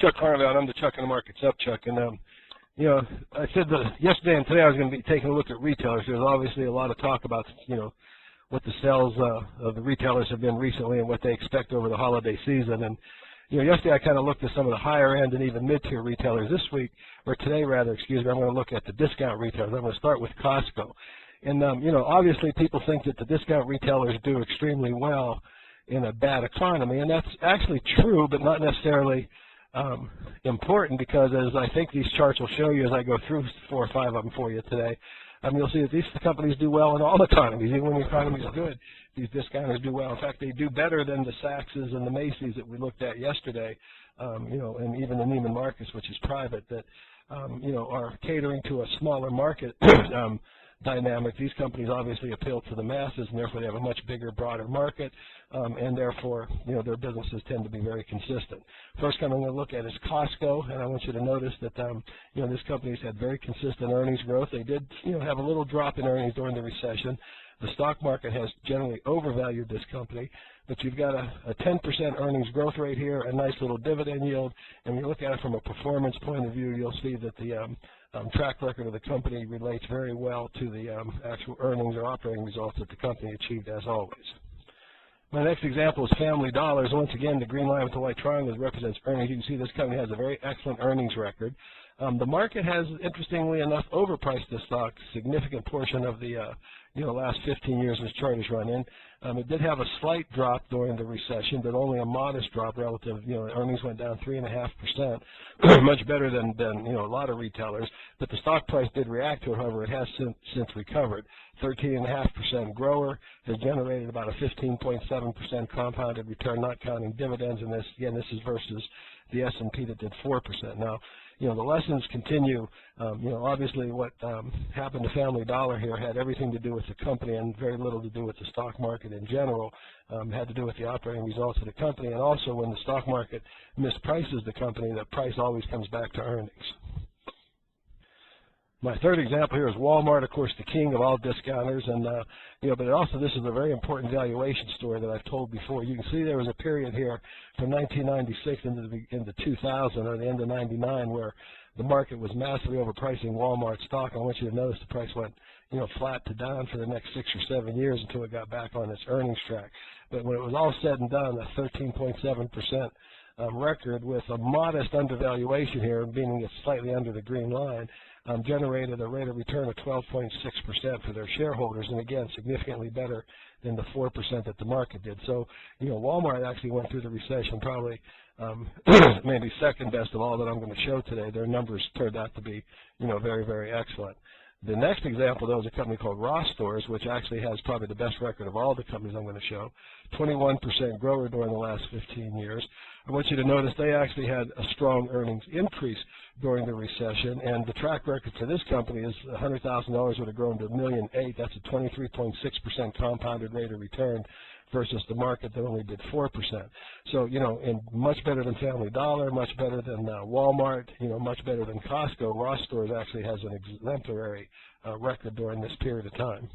Chuck Harley, and I'm the Chuck in the Markets Up Chuck. And, you know, I said that yesterday and today I was going to be taking a look at retailers. There's obviously a lot of talk about, you know, what the sales of the retailers have been recently and what they expect over the holiday season. And, you know, yesterday I kind of looked at some of the higher end and even mid-tier retailers. This week, or today rather, excuse me, I'm going to look at the discount retailers. I'm going to start with Costco. And, you know, obviously people think that the discount retailers do extremely well in a bad economy, and that's actually true, but not necessarily important, because as I think these charts will show you as I go through 4 or 5 of them for you today, you'll see that these companies do well in all economies. Even when the economy is good, these discounters do well. In fact, they do better than the Sachs's and the Macy's that we looked at yesterday, you know, and even the Neiman Marcus, which is private, that, you know, are catering to a smaller market dynamic. These companies obviously appeal to the masses, and therefore they have a much bigger, broader market, and therefore, you know, their businesses tend to be very consistent. First company I'm going to look at is Costco, and I want you to notice that, you know, this company's had very consistent earnings growth. They did, you know, have a little drop in earnings during the recession. The stock market has generally overvalued this company, but you've got a 10% earnings growth rate here, a nice little dividend yield, and when you look at it from a performance point of view, you'll see that the track record of the company relates very well to the actual earnings or operating results that the company achieved, as always. My next example is Family Dollars. Once again, the green line with the white triangle represents earnings. You can see this company has a very excellent earnings record. The market has, interestingly enough, overpriced this stock a significant portion of the you know, last 15 years this chart is run in. It did have a slight drop during the recession, but only a modest drop relative. You know, earnings went down 3.5%, much better than you know, a lot of retailers. But the stock price did react to it. However, it has since recovered. 13.5% grower, has generated about a 15.7% compounded return, not counting dividends. And this, again, this is versus the S&P that did 4%. Now, you know, the lessons continue. You know, obviously what happened to Family Dollar here had everything to do with the company and very little to do with the stock market in general. Had to do with the operating results of the company, and also when the stock market misprices the company, the price always comes back to earnings. My third example here is Wal-Mart, of course, the king of all discounters, and you know, but also this is a very important valuation story that I've told before. You can see there was a period here from 1996 into 2000, or the end of '99, where the market was massively overpricing Walmart stock. I want you to notice the price went, you know, flat to down for the next 6 or 7 years until it got back on its earnings track. But when it was all said and done, a 13.7% record with a modest undervaluation here, meaning it's slightly under the green line, generated a rate of return of 12.6% for their shareholders, and again, significantly better than the 4% that the market did. So, you know, Walmart actually went through the recession probably maybe second best of all that I'm going to show today. Their numbers turned out to be, you know, very, very excellent. The next example, though, is a company called Ross Stores, which actually has probably the best record of all the companies I'm going to show. 21% grower during the last 15 years. I want you to notice they actually had a strong earnings increase during the recession, and the track record for this company is $100,000 would have grown to $1.8 million. That's a 23.6% compounded rate of return versus the market that only did 4%. So, you know, and much better than Family Dollar, much better than Walmart, you know, much better than Costco. Ross Stores actually has an exemplary record during this period of time.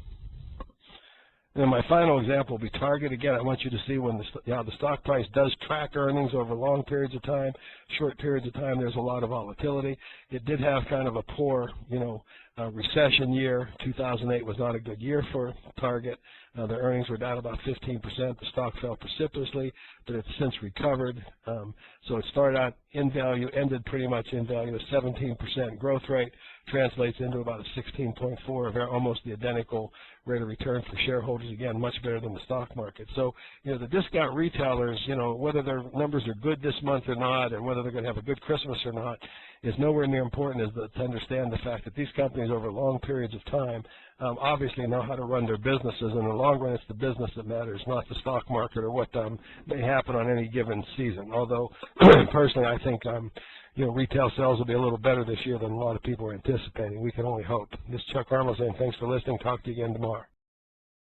And my final example will be Target. Again, I want you to see when the stock price does track earnings over long periods of time, short periods of time, there's a lot of volatility. It did have kind of a poor, you know, recession year. 2008 was not a good year for Target. Their earnings were down about 15%. The stock fell precipitously, but it's since recovered. So it started out in value, ended pretty much in value. A 17% growth rate translates into about a 16.4, almost the identical rate of return for shareholders. Again, much better than the stock market. So, you know, the discount retailers, you know, whether their numbers are good this month or not, or whether they're going to have a good Christmas or not, is nowhere near important as to understand the fact that these companies over long periods of time obviously know how to run their businesses. In the long run, it's the business that matters, not the stock market or what may happen on any given season. Although, personally, I think you know, retail sales will be a little better this year than a lot of people are anticipating. We can only hope. This is Chuck Arnold saying thanks for listening. Talk to you again tomorrow.